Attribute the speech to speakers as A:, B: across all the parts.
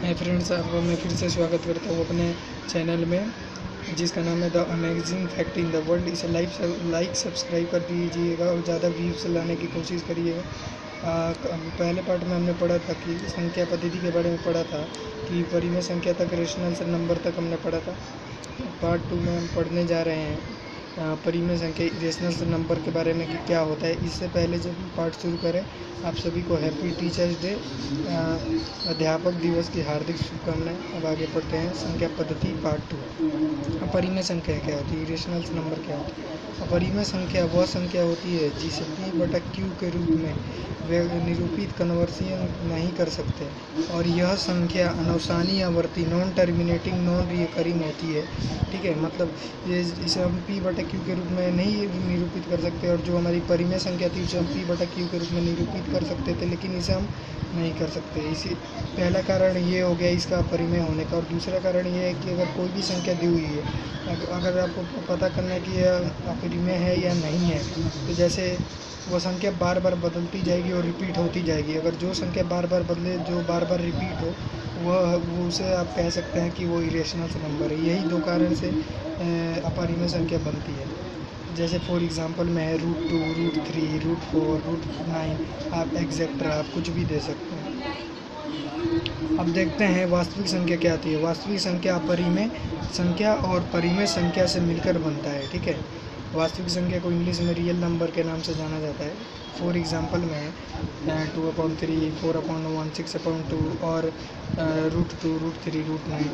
A: Hi friends, आपको मैं फिर से स्वागत करता हूँ अपने चैनल में, जिसका नाम है the amazing fact in the world. इसे लाइक सब्सक्राइब कर दीजिएगा और ज़्यादा व्यूज़ लाने की कोशिश करिएगा। पहले पार्ट में हमने पढ़ा था कि संख्या पद्धति के बारे में पढ़ा था कि परिमेय संख्या तक रेशनल से नंबर तक हमने पढ़ा था। पार्ट 2 में हम पढ़ने जा रहे हैं परिमेय संख्या इरेशनल नंबर के बारे में कि क्या होता है। इससे पहले जब पार्ट शुरू करें, आप सभी को हैप्पी टीचर्स डे, अध्यापक दिवस की हार्दिक शुभकामनाएं। अब आगे पढ़ते हैं संख्या पद्धति पार्ट 2। अपरिमेय संख्या क्या होती है, इरेशनल नंबर क्या होती है। अपरिमेय संख्या वह संख्या होती है जिसे p/q के रूप में निरूपित कन्वर्सन नहीं कर सकते, और यह संख्या अनवसानी आवर्ती नॉन टर्मिनेटिंग नॉन रिकरिंग होती है। ठीक है, मतलब ये इसे हम p/q के रूप में नहीं निरूपित कर सकते, और जो हमारी परिमेय संख्या थी उसे हम p/q के रूप में निरूपित कर सकते थे, लेकिन इसे हम नहीं कर सकते। इसी पहला कारण ये हो गया इसका अपरिमेय होने का, और दूसरा कारण ये है कि अगर कोई भी संख्या दी हुई है, अगर आपको पता करना है कि यह अपरिमेय है या नहीं है, तो जैसे वो संख्या बार बार बदलती जाएगी और रिपीट होती जाएगी। अगर जो संख्या बार बार बदले, जो बार बार रिपीट हो, वो उसे आप कह सकते हैं कि वो इरेशनल नंबर है। यही दो कारण से अपरिमेय संख्या बनती है। जैसे फॉर एग्जांपल में है √2, √3, √4, √9, आप एग्जेक्ट्रा आप कुछ भी दे सकते हैं। अब देखते हैं वास्तविक संख्या क्या आती है। वास्तविक संख्या अपरिमेय संख्या और परिमेय संख्या से मिलकर बनता है। ठीक है, वास्तविक संख्या को इंग्लिश में रियल नंबर के नाम से जाना जाता है। फॉर एग्जांपल में है 2/3, 4/1, 6/2 और √2, √3, √9।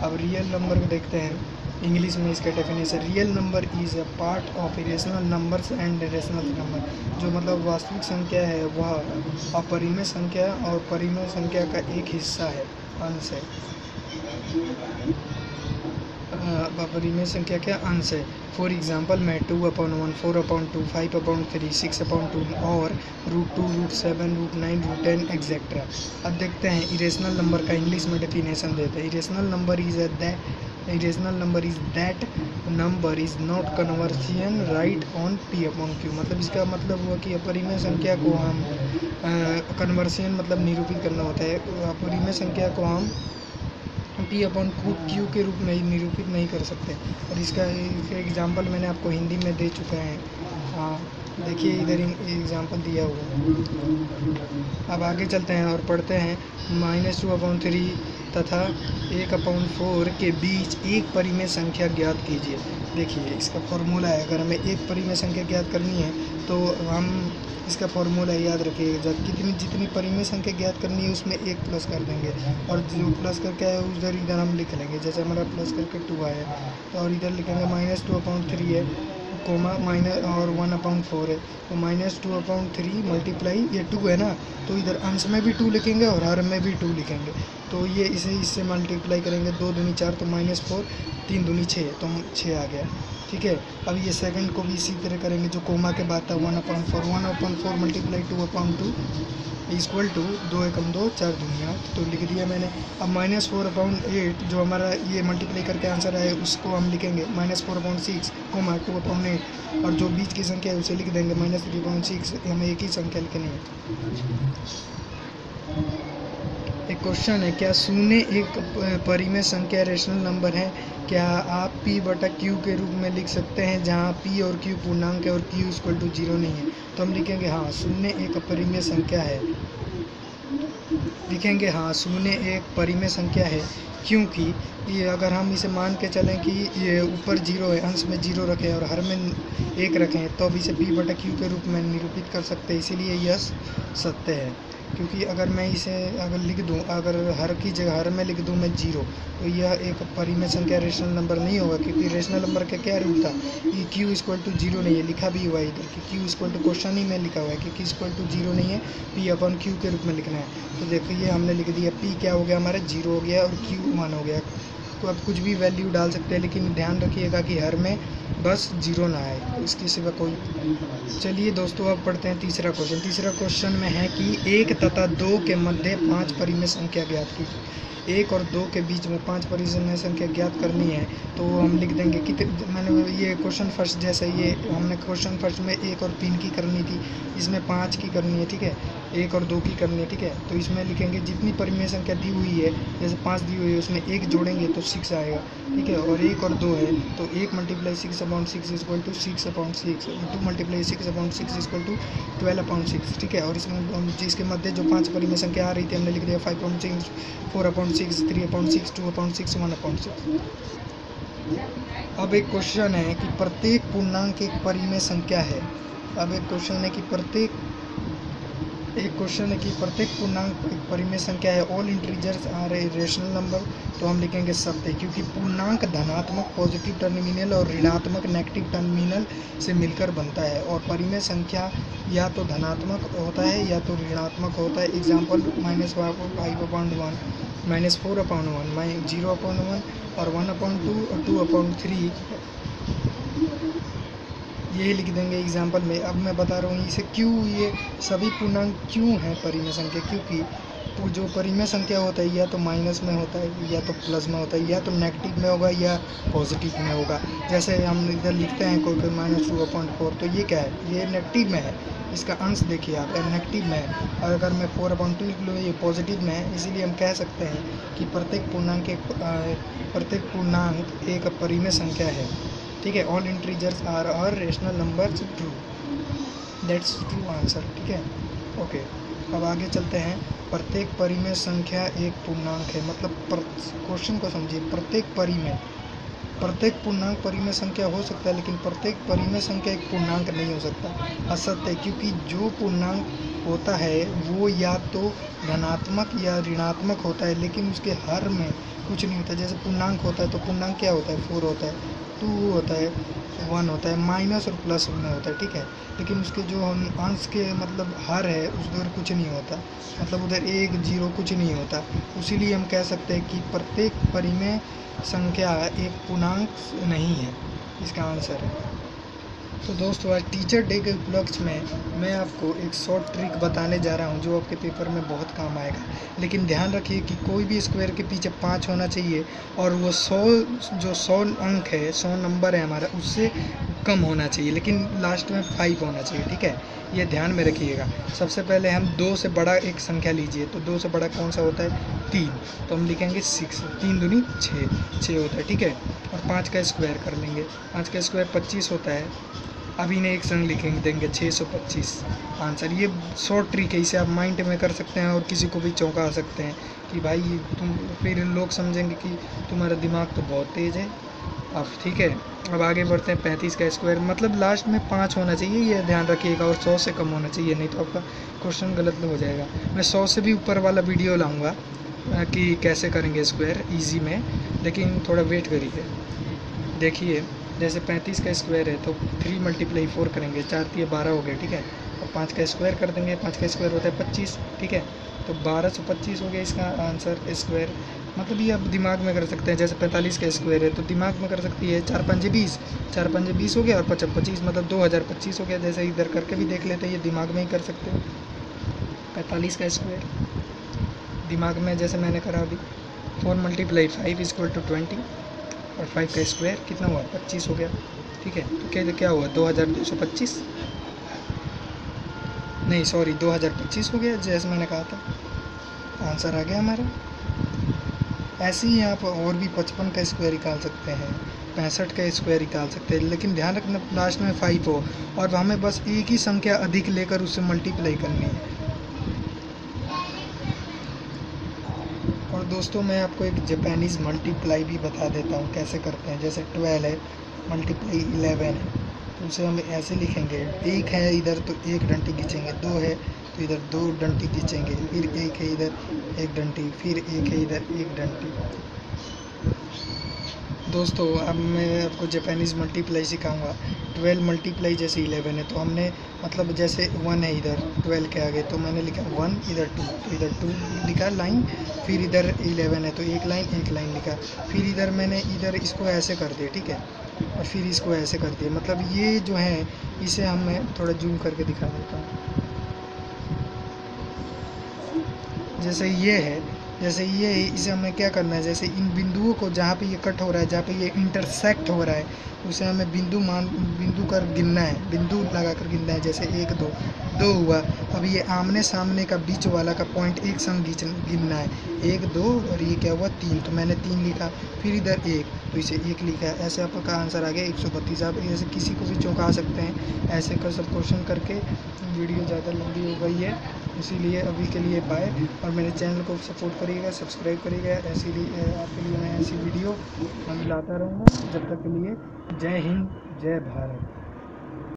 A: अब रियल नंबर को देखते हैं। इंग्लिश में इसका definition, real number is a part of irrational numbers and irrational number. जो मतलब वास्तविक संख्या है वह अपरिमेय संख्या और परिमेय संख्या का एक हिस्सा है, अंश है। अपरिमेय संख्या क्या अंश है। फॉर एग्जांपल में 2/1, 4/2, 5/3, 6/2 और √2, √7, √9, √10 एग्जेक्ट्रा। अब देखते हैं इरेशनल नंबर का इंग्लिश में डेफिनेशन देते हैं। Irrational number is that number is not conversion right on p/q। मतलब इसका मतलब हुआ कि अपरिमेय संख्या को हम कन्वर्शन मतलब निरूपित करना होता है। अपरिमेय संख्या को हम p/q के रूप में निरूपित नहीं कर सकते, और इसका एग्जांपल मैंने आपको हिंदी में दे चुका है। देखिए इधर एग्जांपल दिया हुआ। अब आगे चलते हैं और पढ़ते हैं। -2/3 तथा 1/4 के बीच एक परिमेय संख्या ज्ञात कीजिए। देखिए इसका फॉर्मूला है। अगर हमें एक परिमेय संख्या ज्ञात करनी है तो हम इसका फॉर्मूला याद रखिए। जब जितनी परिमेय संख्या ज्ञात करनी है उसमें एक प्लस कर देंगे, और जो प्लस करके आया उधर इधर हम लिख लेंगे। जैसे हमारा प्लस करके 2 आया तो और इधर लिखेंगे -2/3 है, कोमा माइनस और 1/4 है, तो -2/3 मल्टीप्लाई ये 2 है ना, तो इधर अंश में भी 2 लिखेंगे और हर में भी 2 लिखेंगे। तो ये इससे मल्टीप्लाई करेंगे, 2 दूनी 4 तो -4, 3 दूनी 6 तो 6 आ गया। ठीक है, अब ये सेकंड को भी इसी तरह करेंगे। जो कोमा के बाद था 1/4 मल्टीप्लाई 2/2 इक्वल टू 2×2 4 दूनी 8, तो लिख दिया मैंने। अब -4/8 जो हमारा ये मल्टीप्लाई करके आंसर आए उसको हम लिखेंगे -4/6, 2/8, और जो बीच की संख्या है उसे लिख देंगे -3/6। हमें एक ही संख्या लिखनी है। एक क्वेश्चन है, क्या 0 एक परिमेय संख्या रेशनल नंबर है? क्या आप p/q के रूप में लिख सकते हैं जहां p और q पूर्णांक है और q = 0 नहीं है? तो हम लिखेंगे हाँ 0 एक अपरिमेय संख्या है। लिखेंगे हाँ 0 एक परिमेय संख्या है, क्योंकि ये अगर हम इसे मान के चलें कि ये ऊपर 0 है, अंश में 0 रखें और हर में 1 रखें, तो अब इसे p/q के रूप में निरूपित कर सकते हैं। इसीलिए यह सत्य है, क्योंकि अगर मैं इसे अगर लिख दूं, अगर हर की जगह हर में लिख दूं मैं 0, तो यह एक परिमेय संख्या रेशनल नंबर नहीं होगा। क्योंकि रेशनल नंबर का क्या रूल था कि q = 0 नहीं है, लिखा भी हुआ है इधर कि q = क्वेश्चन ही में लिखा हुआ है कि q = 0 नहीं है, p/q के रूप में लिखना है। तो देखिए हमने लिख दिया, p क्या हो गया हमारा 0 हो गया और q 1 हो गया। तो अब कुछ भी वैल्यू डाल सकते हैं, लेकिन ध्यान रखिएगा कि हर में बस 0 ना आए, इसके सिवा कोई। चलिए दोस्तों, अब पढ़ते हैं तीसरा क्वेश्चन। तीसरा क्वेश्चन में है कि 1 तथा 2 के मध्य 5 परिमेय संख्या ज्ञात कीजिए। 1 और 2 के बीच में 5 परिमेय संख्या ज्ञात करनी है, तो हम लिख देंगे कितने। मैंने ये क्वेश्चन फर्स्ट जैसे ये हमने क्वेश्चन फर्स्ट में 1 और 3 की करनी थी, इसमें 5 की करनी है। ठीक है, 1 और 2 की करनी है, ठीक है। तो इसमें लिखेंगे जितनी परिमेय संख्या दी हुई है, जैसे 5 दी हुई है उसमें 1 जोड़ेंगे तो 6 आएगा, ठीक है। और 1 और 2 है तो 1 × 6/6 इक्वल टू 6/6, 2 × 6/6 इक्वल टू 12/6, ठीक है। और इसमें जिसके मध्य जो 5 परिमेय संख्या आ रही थी हमने लिख दिया 5/6, 4/6, 3/6, 2/6, 1/6। अब एक क्वेश्चन है कि प्रत्येक पूर्णांक एक परिमेय संख्या है। अब एक क्वेश्चन है कि प्रत्येक पूर्णांक एक परिमेय संख्या है। All integers are a rational number, तो हम लिखेंगे सत्य, क्योंकि पूर्णांक धनात्मक पॉजिटिव टर्मिनल और ऋणात्मक नेगेटिव टर्मिनल से मिलकर बनता है, और परिमेय संख्या या तो धनात्मक होता है या तो ऋणात्मक होता है। एग्जाम्पल -5/1, -4/1, 0/1 और 1/2 और 2/3, यही लिख देंगे एग्जाम्पल में। अब मैं बता रहा हूँ इसे क्यों, ये सभी पूर्णांक क्यों हैं परिमेय संख्या, क्योंकि वो जो परिमेय संख्या होता है या तो माइनस में होता है या तो प्लस में होता है, या तो नेगेटिव में होगा या पॉजिटिव में होगा। जैसे हम इधर लिखते हैं कोई -2/4, तो ये क्या है, ये नेगेटिव में है, इसका अंश देखिए आप, नेगेटिव में है। और अगर मैं 4/2 लिख लूँ, ये पॉजिटिव में है। इसीलिए हम कह सकते हैं कि प्रत्येक पूर्णांक एक परिमेय संख्या है, ठीक है। All integers are rational numbers, true, that's true answer, ठीक है। ओके, अब आगे चलते हैं। प्रत्येक परिमेय संख्या एक पूर्णांक है, मतलब क्वेश्चन को समझिए। प्रत्येक पूर्णांक परिमेय संख्या हो सकता है, लेकिन प्रत्येक परिमेय संख्या एक पूर्णांक नहीं हो सकता। असत्य है, क्योंकि जो पूर्णांक होता है वो या तो धनात्मक या ऋणात्मक होता है, लेकिन उसके हर में कुछ नहीं होता। जैसे पूर्णांक होता है तो पूर्णांक क्या होता है, 4 होता है, 2 होता है, 1 होता है, माइनस और प्लस में होता है, ठीक है। लेकिन उसके जो अंश के मतलब हर है उधर कुछ नहीं होता, मतलब उधर 1 0 कुछ नहीं होता। इसीलिए हम कह सकते हैं कि प्रत्येक परिमेय संख्या एक पूर्णांक नहीं है, इसका आंसर है। तो दोस्तों, आज टीचर डे के उपलक्ष्य में मैं आपको एक शॉर्ट ट्रिक बताने जा रहा हूं जो आपके पेपर में बहुत काम आएगा। लेकिन ध्यान रखिए कि कोई भी स्क्वायर के पीछे 5 होना चाहिए, और वो 100 अंक है, 100 नंबर है हमारा, उससे कम होना चाहिए, लेकिन लास्ट में 5 होना चाहिए, ठीक है। ये ध्यान में रखिएगा। सबसे पहले हम 2 से बड़ा एक संख्या लीजिए, तो 2 से बड़ा कौन सा होता है, 3, तो हम लिखेंगे 6, 3 दूनी 6 होता है, ठीक है। और 5 का स्क्वायर कर लेंगे, 5 का स्क्वायर 25 होता है। अब इन्हें एक संग लिखेंगे, देंगे 625 आंसर। ये शॉर्ट ट्रिक है, इसे आप माइंड में कर सकते हैं और किसी को भी चौंका सकते हैं कि भाई तुम, फिर लोग समझेंगे कि तुम्हारा दिमाग तो बहुत तेज़ है। अब ठीक है, अब आगे बढ़ते हैं। 35 का स्क्वायर, मतलब लास्ट में 5 होना चाहिए, ये ध्यान रखिएगा, और 100 से कम होना चाहिए, नहीं तो आपका क्वेश्चन गलत हो जाएगा। मैं 100 से भी ऊपर वाला वीडियो लाऊंगा कि कैसे करेंगे स्क्वायर ईजी में, लेकिन थोड़ा वेट करिए। देखिए, जैसे 35 का स्क्वायर है तो 3 × 4 करेंगे, 4 × 12 हो गया, ठीक है। और 5 का स्क्वायर कर देंगे, 5 का स्क्वायर होता है 25, ठीक है। तो 1225 हो गया इसका आंसर स्क्वायर। मतलब ये आप दिमाग में कर सकते हैं। जैसे 45 का स्क्वायर है तो दिमाग में कर सकती है, 4 × 5 = 20, 4 × 5 = 20 हो गया, और 5 × 25 मतलब 2025 हो गया। जैसे इधर करके भी देख लेते हैं, ये दिमाग में ही कर सकते हो। 45 का स्क्वायर दिमाग में जैसे मैंने करा अभी, 4 × 5 = 20, और 5 का स्क्वायर कितना हुआ, 25 हो गया, ठीक है। तो क्या हुआ, 2225, नहीं सॉरी 2025 हो गया, जैसे मैंने कहा था, आंसर आ गया हमारा। ऐसे ही आप और भी 55 का स्क्वायर निकाल सकते हैं, 65 का स्क्वायर निकाल सकते हैं, लेकिन ध्यान रखना लास्ट में 5 हो, और हमें बस एक ही संख्या अधिक लेकर उससे मल्टीप्लाई करनी है। और दोस्तों, मैं आपको एक जापानीज़ मल्टीप्लाई भी बता देता हूँ कैसे करते हैं। जैसे 12 है मल्टीप्लाई 11 है, तो उसे हम ऐसे लिखेंगे, 1 है इधर तो 1 डंटी खींचेंगे, 2 है तो इधर 2 डंटी खींचेंगे, फिर 1 है इधर 1 डंटी, फिर 1 है इधर 1 डंटी। दोस्तों, अब मैं आपको जापानीज़ मल्टीप्लाई सिखाऊंगा। 12 मल्टीप्लाई जैसे 11 है तो हमने, मतलब जैसे 1 है इधर 12 के आगे, तो मैंने लिखा 1, इधर 2, तो इधर 2 लिखा लाइन, फिर इधर 11 है तो एक लाइन लिखा, फिर इधर मैंने इधर इसको ऐसे कर दिया, ठीक है, और फिर इसको ऐसे कर दिया। मतलब ये जो है, इसे हम मैं थोड़ा जूम करके दिखा देता हूँ। जैसे ये है, जैसे ये है, इसे हमें क्या करना है, जैसे इन बिंदुओं को जहाँ पे ये कट हो रहा है, जहाँ पे ये इंटरसेक्ट हो रहा है, उसे हमें बिंदु कर गिनना है, बिंदु लगा कर गिनना है। जैसे 1 2 2 हुआ। अब ये आमने सामने का बीच वाला का पॉइंट एक संग गिनना है, 1 2 और ये क्या हुआ 3, तो मैंने 3 लिखा, फिर इधर 1 तो इसे 1 लिखा है। ऐसे आपका आंसर आ गया 132। आप ऐसे किसी को भी चौंका सकते हैं ऐसे कर सब क्वेश्चन करके। वीडियो ज़्यादा लंबी हो गई है, इसीलिए अभी के लिए बाय। और मेरे चैनल को सपोर्ट करिएगा, सब्सक्राइब करिएगा, ऐसी आपके लिए मैं ऐसी वीडियो मैं लाता रहूँगा। जब तक के लिए जय हिंद, जय भारत।